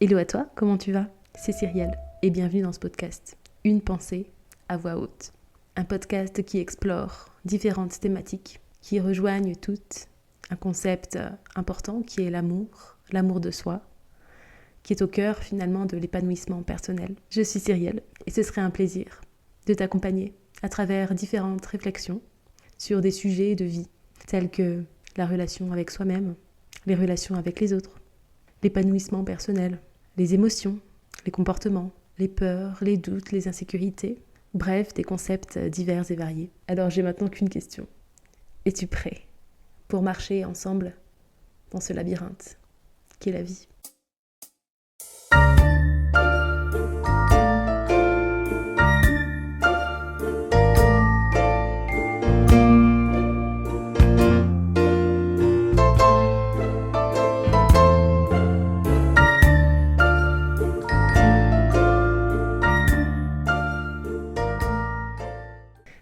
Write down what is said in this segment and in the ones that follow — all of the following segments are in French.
Hello à toi, comment tu vas? C'est Cyrielle et bienvenue dans ce podcast. Une pensée à voix haute. Un podcast qui explore différentes thématiques, qui rejoignent toutes un concept important qui est l'amour de soi, qui est au cœur finalement de l'épanouissement personnel. Je suis Cyrielle et ce serait un plaisir de t'accompagner à travers différentes réflexions sur des sujets de vie tels que la relation avec soi-même, les relations avec les autres, l'épanouissement personnel, les émotions, les comportements, les peurs, les doutes, les insécurités, bref, des concepts divers et variés. Alors j'ai maintenant qu'une question. Es-tu prêt pour marcher ensemble dans ce labyrinthe qu'est la vie ?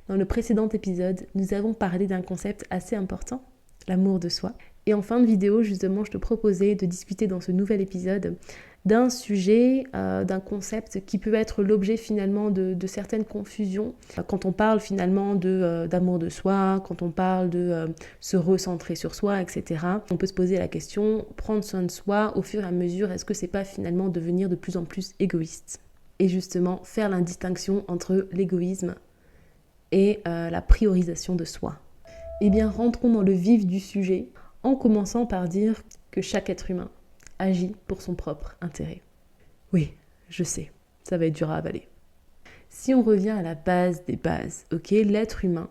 Dans le précédent épisode, nous avons parlé d'un concept assez important, l'amour de soi. Et en fin de vidéo, justement, je te proposais de discuter dans ce nouvel épisode d'un sujet, d'un concept qui peut être l'objet finalement de certaines confusions. Quand on parle finalement d'amour de soi, quand on parle de se recentrer sur soi, etc. On peut se poser la question, prendre soin de soi au fur et à mesure, est-ce que c'est pas finalement devenir de plus en plus égoïste ? Et justement, faire la distinction entre l'égoïsme et la priorisation de soi. Eh bien, rentrons dans le vif du sujet en commençant par dire que chaque être humain agit pour son propre intérêt. Oui, je sais, ça va être dur à avaler. Si on revient à la base des bases, ok, l'être humain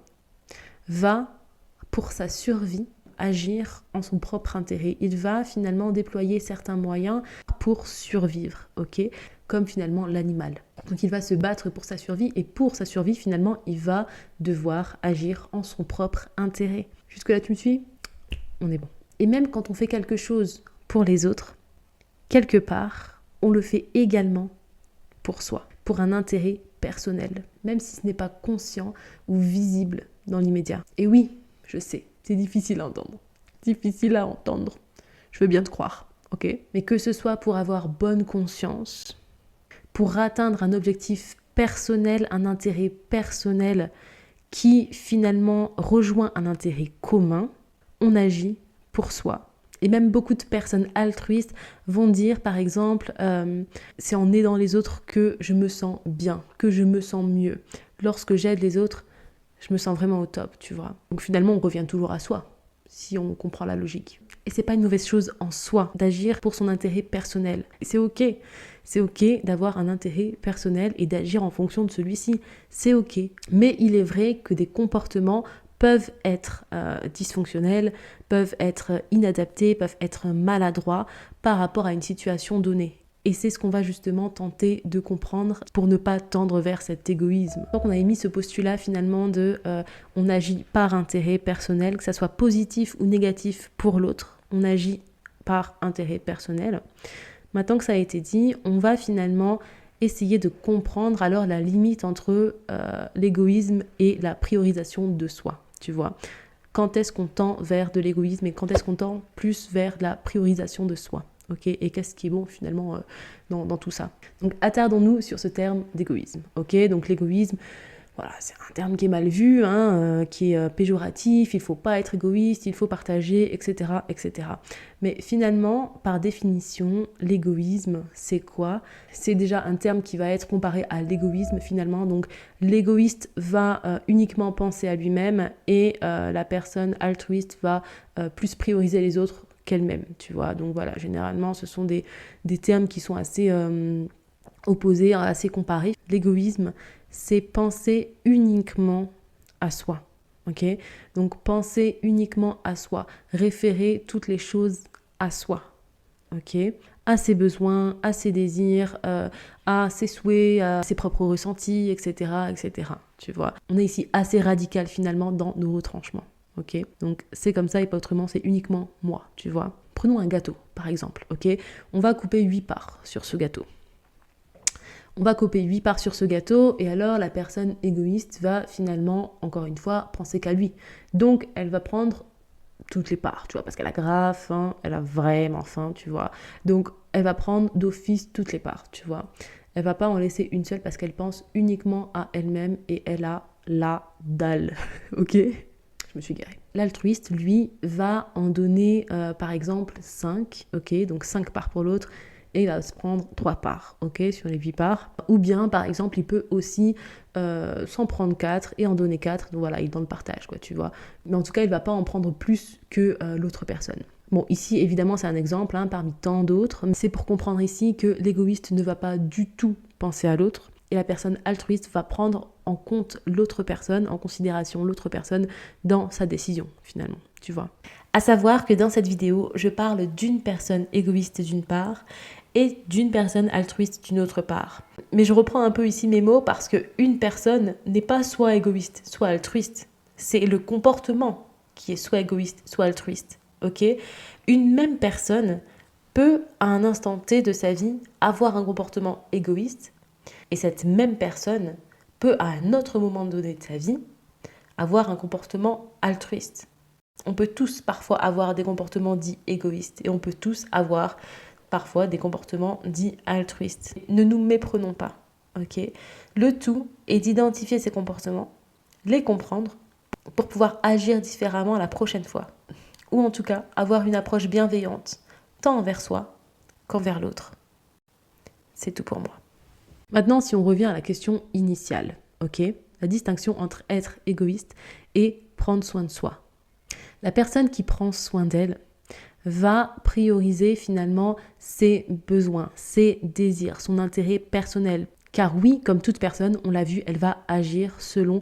va, pour sa survie, agir en son propre intérêt. Il va finalement déployer certains moyens pour survivre, ok, comme finalement l'animal. Donc il va se battre pour sa survie et pour sa survie, finalement, il va devoir agir en son propre intérêt. Jusque-là, tu me suis ? On est bon. Et même quand on fait quelque chose pour les autres, quelque part, on le fait également pour soi, pour un intérêt personnel, même si ce n'est pas conscient ou visible dans l'immédiat. Et oui, je sais, c'est difficile à entendre. Difficile à entendre. Je veux bien te croire, ok ? Mais que ce soit pour avoir bonne conscience, pour atteindre un objectif personnel, un intérêt personnel qui finalement rejoint un intérêt commun, on agit pour soi. Et même beaucoup de personnes altruistes vont dire, par exemple, c'est en aidant les autres que je me sens bien, que je me sens mieux. Lorsque j'aide les autres, je me sens vraiment au top, tu vois. Donc finalement, on revient toujours à soi, si on comprend la logique. Et c'est pas une mauvaise chose en soi d'agir pour son intérêt personnel. C'est ok. C'est ok d'avoir un intérêt personnel et d'agir en fonction de celui-ci. C'est ok. Mais il est vrai que des comportements peuvent être dysfonctionnels, peuvent être inadaptés, peuvent être maladroits par rapport à une situation donnée. Et c'est ce qu'on va justement tenter de comprendre pour ne pas tendre vers cet égoïsme. Donc on a émis ce postulat finalement de on agit par intérêt personnel, que ça soit positif ou négatif pour l'autre, on agit par intérêt personnel. Maintenant que ça a été dit, on va finalement essayer de comprendre alors la limite entre l'égoïsme et la priorisation de soi, tu vois. Quand est-ce qu'on tend vers de l'égoïsme et quand est-ce qu'on tend plus vers la priorisation de soi, ok ? Et qu'est-ce qui est bon finalement dans tout ça ? Donc attardons-nous sur ce terme d'égoïsme, ok ? Donc l'égoïsme, voilà, c'est un terme qui est mal vu, qui est péjoratif, il ne faut pas être égoïste, il faut partager, etc., etc. Mais finalement, par définition, l'égoïsme, c'est quoi ? C'est déjà un terme qui va être comparé à l'égoïsme finalement. Donc l'égoïste va uniquement penser à lui-même et la personne altruiste va plus prioriser les autres qu'elle-même, tu vois. Donc voilà, généralement, ce sont des termes qui sont assez opposés, assez comparés. L'égoïsme, c'est penser uniquement à soi, ok ? Donc penser uniquement à soi, référer toutes les choses à soi, ok ? À ses besoins, à ses désirs, à ses souhaits, à ses propres ressentis, etc., etc., tu vois ? On est ici assez radical finalement dans nos retranchements, ok ? Donc c'est comme ça et pas autrement, c'est uniquement moi, tu vois ? Prenons un gâteau, par exemple, ok ? On va couper 8 parts sur ce gâteau. On va couper 8 parts sur ce gâteau et alors la personne égoïste va finalement, encore une fois, penser qu'à lui. Donc elle va prendre toutes les parts, tu vois, parce qu'elle a grave faim, elle a vraiment faim, tu vois. Donc elle va prendre d'office toutes les parts, tu vois. Elle va pas en laisser une seule parce qu'elle pense uniquement à elle-même et elle a la dalle, ok ? Je me suis garée. L'altruiste, lui, va en donner par exemple 5, ok ? Donc 5 parts pour l'autre et il va se prendre 3 parts, ok ? Sur les 8 parts. Ou bien, par exemple, il peut aussi s'en prendre 4 et en donner 4. Donc voilà, il est dans le partage, quoi, tu vois. Mais en tout cas, il va pas en prendre plus que l'autre personne. Bon, ici, évidemment, c'est un exemple parmi tant d'autres. C'est pour comprendre ici que l'égoïste ne va pas du tout penser à l'autre. Et la personne altruiste va prendre en compte l'autre personne, en considération l'autre personne dans sa décision, finalement, tu vois. À savoir que dans cette vidéo, je parle d'une personne égoïste d'une part et d'une personne altruiste d'une autre part. Mais je reprends un peu ici mes mots parce qu'une personne n'est pas soit égoïste, soit altruiste. C'est le comportement qui est soit égoïste, soit altruiste. Ok ? Une même personne peut, à un instant T de sa vie, avoir un comportement égoïste et cette même personne peut, à un autre moment donné de sa vie, avoir un comportement altruiste. On peut tous parfois avoir des comportements dits égoïstes et on peut tous avoir parfois des comportements dits altruistes. Ne nous méprenons pas, ok ? Le tout est d'identifier ces comportements, les comprendre pour pouvoir agir différemment la prochaine fois. Ou en tout cas, avoir une approche bienveillante, tant envers soi qu'envers l'autre. C'est tout pour moi. Maintenant, si on revient à la question initiale, ok ? La distinction entre être égoïste et prendre soin de soi. La personne qui prend soin d'elle va prioriser finalement ses besoins, ses désirs, son intérêt personnel. Car oui, comme toute personne, on l'a vu, elle va agir selon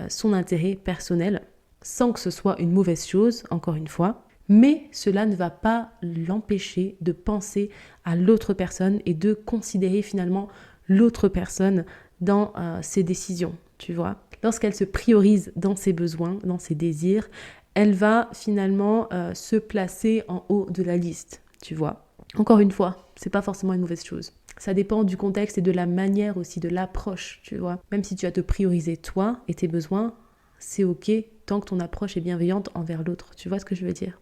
son intérêt personnel, sans que ce soit une mauvaise chose, encore une fois. Mais cela ne va pas l'empêcher de penser à l'autre personne et de considérer finalement l'autre personne dans ses décisions, tu vois. Lorsqu'elle se priorise dans ses besoins, dans ses désirs, elle va finalement se placer en haut de la liste, tu vois. Encore une fois, c'est pas forcément une mauvaise chose. Ça dépend du contexte et de la manière aussi, de l'approche, tu vois. Même si tu as te prioriser toi et tes besoins, c'est ok tant que ton approche est bienveillante envers l'autre. Tu vois ce que je veux dire ?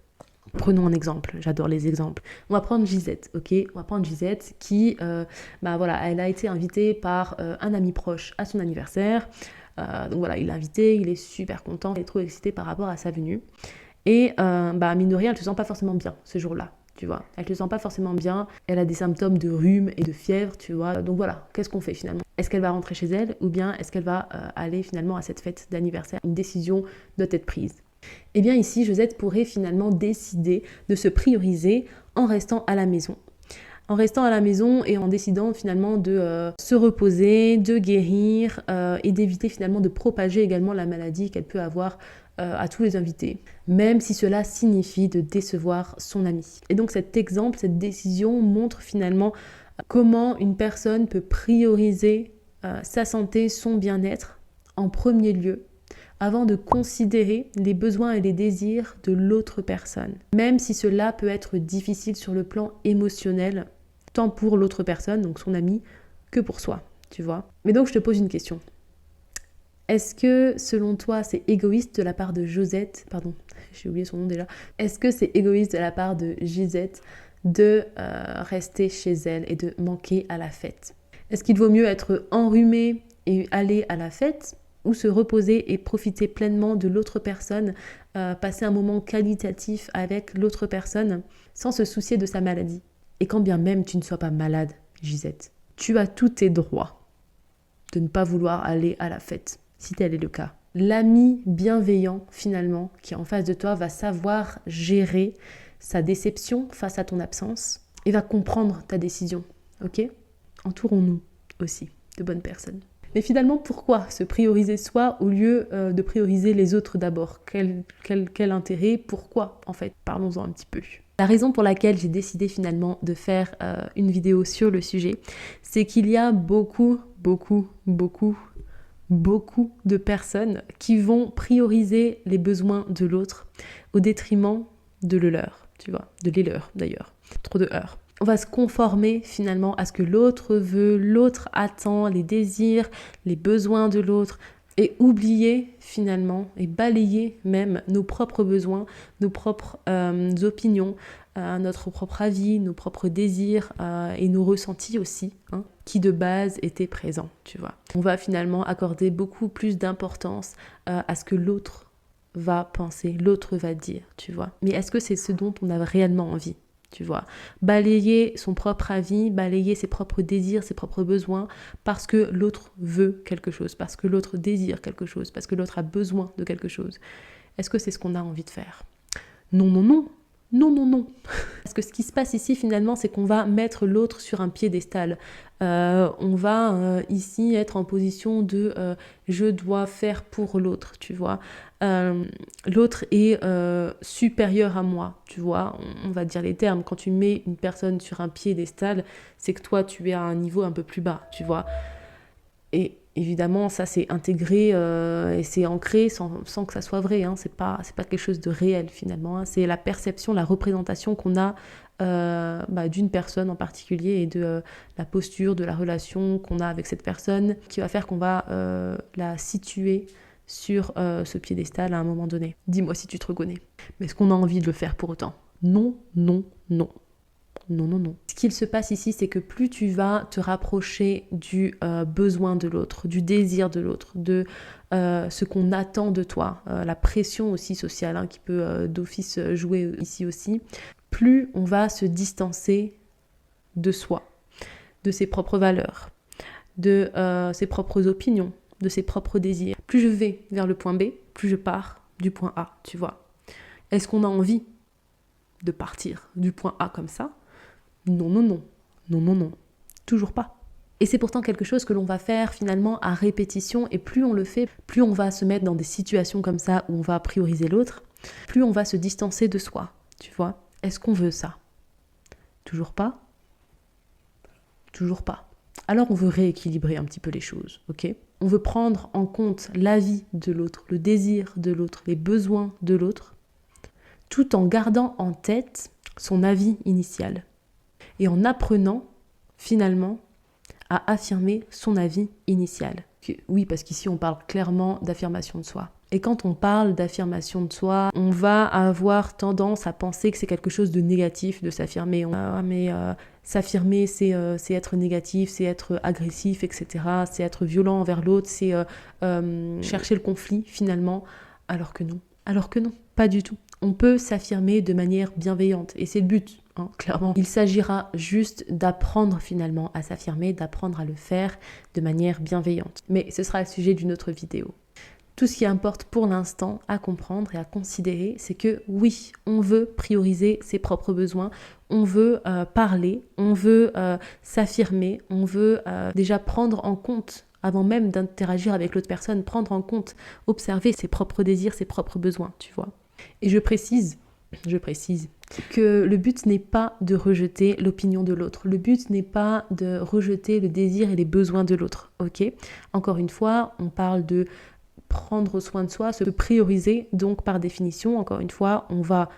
Prenons un exemple, j'adore les exemples. On va prendre Gisette, ok ? On va prendre Gisette qui, elle a été invitée par un ami proche à son anniversaire. Donc voilà, il l'a invitée, il est super content, il est trop excité par rapport à sa venue. Et mine de rien, elle ne se sent pas forcément bien ce jour-là, tu vois. Elle ne se sent pas forcément bien, elle a des symptômes de rhume et de fièvre, tu vois. Donc voilà, qu'est-ce qu'on fait finalement ? Est-ce qu'elle va rentrer chez elle ou bien est-ce qu'elle va aller finalement à cette fête d'anniversaire ? Une décision doit être prise. Eh bien ici, Josette pourrait finalement décider de se prioriser en restant à la maison. En restant à la maison et en décidant finalement de se reposer, de guérir et d'éviter finalement de propager également la maladie qu'elle peut avoir à tous les invités, même si cela signifie de décevoir son ami. Et donc cet exemple, cette décision montre finalement comment une personne peut prioriser sa santé, son bien-être en premier lieu, avant de considérer les besoins et les désirs de l'autre personne. Même si cela peut être difficile sur le plan émotionnel, tant pour l'autre personne, donc son ami, que pour soi, tu vois. Mais donc je te pose une question. Est-ce que selon toi c'est égoïste de la part de Josette, pardon, j'ai oublié son nom déjà, est-ce que c'est égoïste de la part de Gisette de rester chez elle et de manquer à la fête ? Est-ce qu'il vaut mieux être enrhumé et aller à la fête ou se reposer et profiter pleinement de l'autre personne, passer un moment qualitatif avec l'autre personne sans se soucier de sa maladie ? Et quand bien même tu ne sois pas malade, Gisette, tu as tous tes droits de ne pas vouloir aller à la fête, si tel est le cas. L'ami bienveillant, finalement, qui est en face de toi, va savoir gérer sa déception face à ton absence et va comprendre ta décision, ok ? Entourons-nous aussi de bonnes personnes. Mais finalement, pourquoi se prioriser soi au lieu de prioriser les autres d'abord ? Quel intérêt ? Pourquoi, en fait ? Parlons-en un petit peu. La raison pour laquelle j'ai décidé finalement de faire une vidéo sur le sujet, c'est qu'il y a beaucoup de personnes qui vont prioriser les besoins de l'autre au détriment de le leur, tu vois, de les leurs d'ailleurs. Trop de heures. On va se conformer finalement à ce que l'autre veut, l'autre attend, les désirs, les besoins de l'autre, et oublier finalement et balayer même nos propres besoins, nos propres opinions, notre propre avis, nos propres désirs et nos ressentis aussi, hein, qui de base étaient présents, tu vois. On va finalement accorder beaucoup plus d'importance à ce que l'autre va penser, l'autre va dire, tu vois. Mais est-ce que c'est ce dont on a réellement envie, tu vois? Balayer son propre avis, balayer ses propres désirs, ses propres besoins, parce que l'autre veut quelque chose, parce que l'autre désire quelque chose, parce que l'autre a besoin de quelque chose. Est-ce que c'est ce qu'on a envie de faire? Non, non, non. Non, non, non. Parce que ce qui se passe ici, finalement, c'est qu'on va mettre l'autre sur un piédestal. On va ici être en position de je dois faire pour l'autre, tu vois. L'autre est supérieur à moi, tu vois. On va dire les termes. Quand tu mets une personne sur un piédestal, c'est que toi, tu es à un niveau un peu plus bas, tu vois. Et évidemment, ça c'est intégré et c'est ancré sans que ça soit vrai. Hein. C'est pas quelque chose de réel finalement. Hein. C'est la perception, la représentation qu'on a d'une personne en particulier et de la posture, de la relation qu'on a avec cette personne qui va faire qu'on va la situer sur ce piédestal à un moment donné. Dis-moi si tu te reconnais. Mais est-ce qu'on a envie de le faire pour autant? Non, non, non. Non, non, non. Ce qu'il se passe ici, c'est que plus tu vas te rapprocher du besoin de l'autre, du désir de l'autre, de ce qu'on attend de toi, la pression aussi sociale hein, qui peut d'office jouer ici aussi, plus on va se distancer de soi, de ses propres valeurs, de ses propres opinions, de ses propres désirs. Plus je vais vers le point B, plus je pars du point A, tu vois. Est-ce qu'on a envie de partir du point A comme ça? Non, non, non. Non, non, non. Toujours pas. Et c'est pourtant quelque chose que l'on va faire finalement à répétition et plus on le fait, plus on va se mettre dans des situations comme ça où on va prioriser l'autre, plus on va se distancer de soi, tu vois. Est-ce qu'on veut ça? Toujours pas? Toujours pas. Alors on veut rééquilibrer un petit peu les choses, ok? On veut prendre en compte l'avis de l'autre, le désir de l'autre, les besoins de l'autre, tout en gardant en tête son avis initial. Et en apprenant, finalement, à affirmer son avis initial. Oui, parce qu'ici, on parle clairement d'affirmation de soi. Et quand on parle d'affirmation de soi, on va avoir tendance à penser que c'est quelque chose de négatif de s'affirmer. S'affirmer, c'est être négatif, c'est être agressif, etc. C'est être violent envers l'autre, c'est chercher le conflit, finalement. Alors que non. Alors que non, pas du tout. On peut s'affirmer de manière bienveillante, et c'est le but. Hein, clairement. Il s'agira juste d'apprendre finalement à s'affirmer, d'apprendre à le faire de manière bienveillante. Mais ce sera le sujet d'une autre vidéo. Tout ce qui importe pour l'instant à comprendre et à considérer, c'est que oui, on veut prioriser ses propres besoins, on veut parler, on veut s'affirmer, on veut déjà prendre en compte, avant même d'interagir avec l'autre personne, prendre en compte, observer ses propres désirs, ses propres besoins, tu vois. Et je précise que le but n'est pas de rejeter l'opinion de l'autre. Le but n'est pas de rejeter le désir et les besoins de l'autre, ok? Encore une fois, on parle de prendre soin de soi, se prioriser. Donc, par définition, encore une fois, on va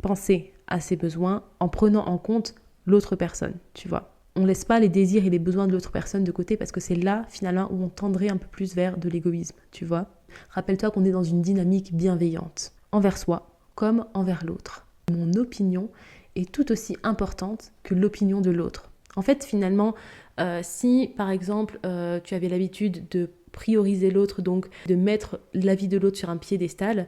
penser à ses besoins en prenant en compte l'autre personne, tu vois. On ne laisse pas les désirs et les besoins de l'autre personne de côté parce que c'est là, finalement, où on tendrait un peu plus vers de l'égoïsme, tu vois. Rappelle-toi qu'on est dans une dynamique bienveillante envers soi comme envers l'autre. Mon opinion est tout aussi importante que l'opinion de l'autre. En fait, finalement, si par exemple tu avais l'habitude de prioriser l'autre, donc de mettre l'avis de l'autre sur un piédestal,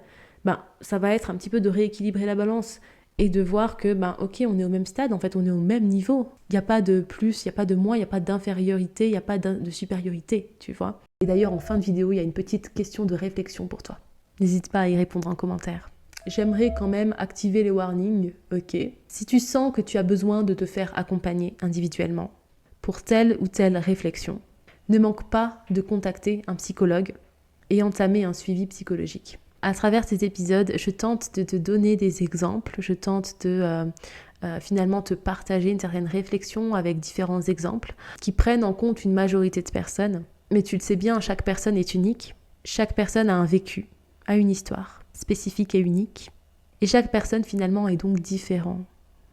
ça va être un petit peu de rééquilibrer la balance et de voir que, ok, on est au même stade, en fait, on est au même niveau. Il n'y a pas de plus, il n'y a pas de moins, il n'y a pas d'infériorité, il n'y a pas de supériorité, tu vois. Et d'ailleurs, en fin de vidéo, il y a une petite question de réflexion pour toi. N'hésite pas à y répondre en commentaire. J'aimerais quand même activer les warnings, ok. Si tu sens que tu as besoin de te faire accompagner individuellement pour telle ou telle réflexion, ne manque pas de contacter un psychologue et entamer un suivi psychologique. À travers ces épisodes, je tente de te donner des exemples, je tente de finalement te partager une certaine réflexion avec différents exemples qui prennent en compte une majorité de personnes. Mais tu le sais bien, chaque personne est unique, chaque personne a un vécu, a une histoire spécifique et unique. Et chaque personne finalement est donc différente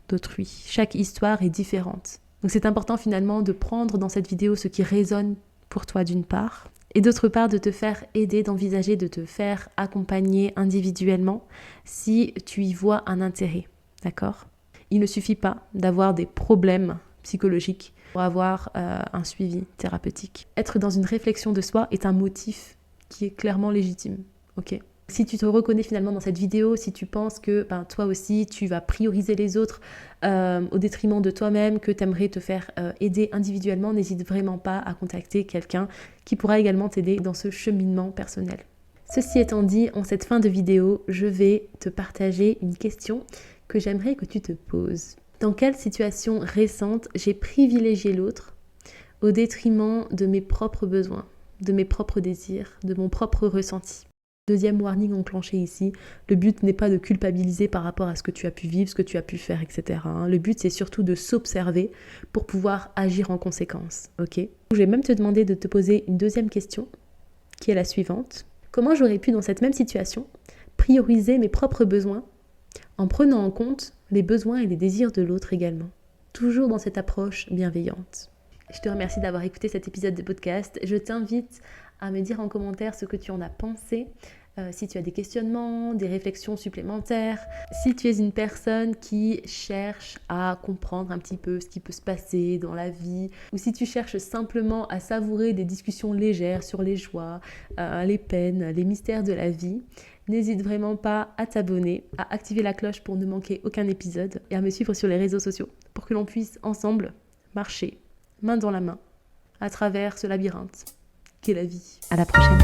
d'autrui. Chaque histoire est différente. Donc c'est important finalement de prendre dans cette vidéo ce qui résonne pour toi d'une part Et d'autre part, de te faire aider, d'envisager de te faire accompagner individuellement si tu y vois un intérêt, d'accord ? Il ne suffit pas d'avoir des problèmes psychologiques pour avoir un suivi thérapeutique. Être dans une réflexion de soi est un motif qui est clairement légitime, ok ? Si tu te reconnais finalement dans cette vidéo, si tu penses que toi aussi tu vas prioriser les autres au détriment de toi-même, que tu aimerais te faire aider individuellement, n'hésite vraiment pas à contacter quelqu'un qui pourra également t'aider dans ce cheminement personnel. Ceci étant dit, en cette fin de vidéo, je vais te partager une question que j'aimerais que tu te poses. Dans quelle situation récente j'ai privilégié l'autre au détriment de mes propres besoins, de mes propres désirs, de mon propre ressenti ? Deuxième warning enclenché ici, le but n'est pas de culpabiliser par rapport à ce que tu as pu vivre, ce que tu as pu faire, etc. Le but c'est surtout de s'observer pour pouvoir agir en conséquence, ok ? Je vais même te demander de te poser une deuxième question, qui est la suivante. Comment j'aurais pu dans cette même situation prioriser mes propres besoins en prenant en compte les besoins et les désirs de l'autre également ? Toujours dans cette approche bienveillante. Je te remercie d'avoir écouté cet épisode de podcast. Je t'invite à me dire en commentaire ce que tu en as pensé, si tu as des questionnements, des réflexions supplémentaires, si tu es une personne qui cherche à comprendre un petit peu ce qui peut se passer dans la vie, ou si tu cherches simplement à savourer des discussions légères sur les joies, les peines, les mystères de la vie, n'hésite vraiment pas à t'abonner, à activer la cloche pour ne manquer aucun épisode et à me suivre sur les réseaux sociaux pour que l'on puisse ensemble marcher main dans la main à travers ce labyrinthe qu'est la vie. À la prochaine.